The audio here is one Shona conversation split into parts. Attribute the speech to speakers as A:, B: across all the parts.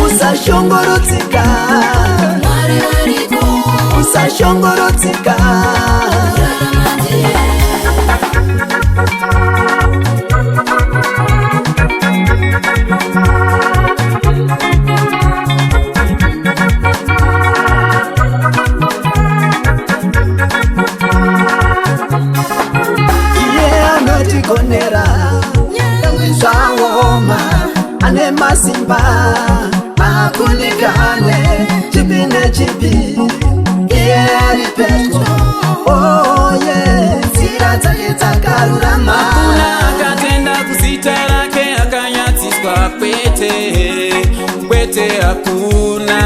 A: usashungurudzika, usashungurudzika, usashungurudzika. Gonera Zawoma ane masimba akulikane chipine chipi yeri peto. Oh yeah, zira dzake dzakarurama.
B: Hakuna akatenda kuzita rake akanyatsiswa kwete kwete. Hakuna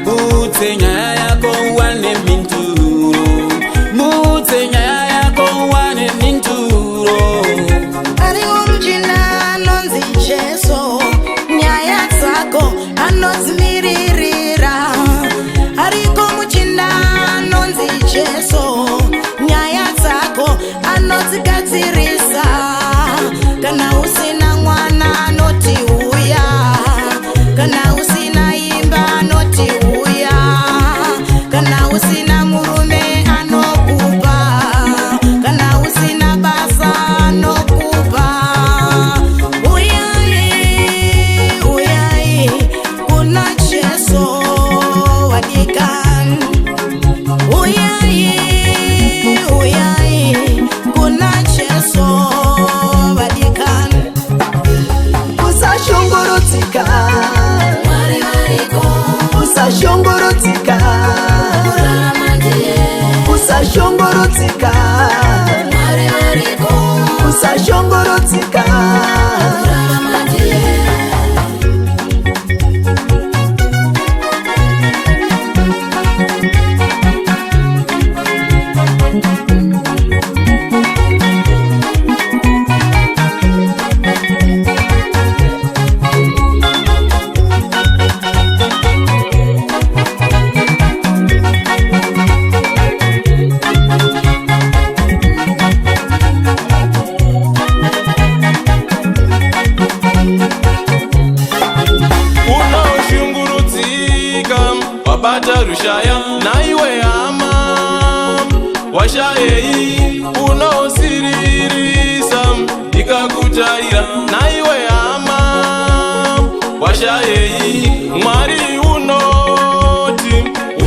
B: budze nyaya yako wane minturo, budze nyaya yako wane minturo.
C: Anozigadzirisa kana usina mwana anoti uya, kana usina imba anoti uya, kana usina murume anokupa, kana usina basa anokupa. Uyai, uyai, kuna Jesu wadikan. Uyai, uyai, kuna Jesu wadikan.
A: Usashungurudzika, usashungurudzika, usashungurudzika, usashungurudzika.
B: Wabata rushaya naiwe ama washayei unosirisa ikakutaira naiwe ama washayei. Mwari unoti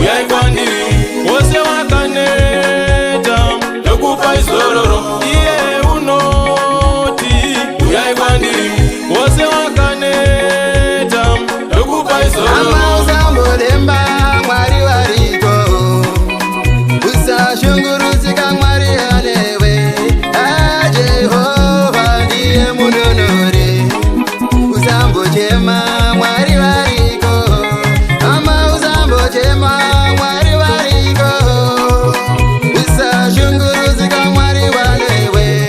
B: uyai kwandiri wose wakaneta nekupa izororo. Iye unoti uyai kwandiri wose wakaneta nekupa izororo.
D: Usashungurudzika Mwari alewe, Jehova ndiye munonore. Usambochema Mwari wariko, ama usambochema Mwari wariko. Usashungurudzika Mwari walewe,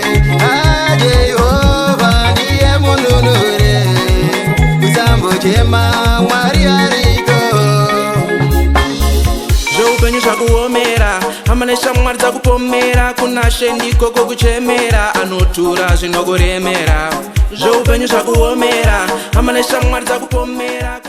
D: Jehova ndiye munonore. Usambochema Mwari wariko.
E: Zveupenyu zvakuomera, amanesha Mwari dzakupomera. Kuna shendiko kokuchemera, anotura zvinokuremera. Zveupenyu zvakuomera, amanesha Mwari dzakupomera.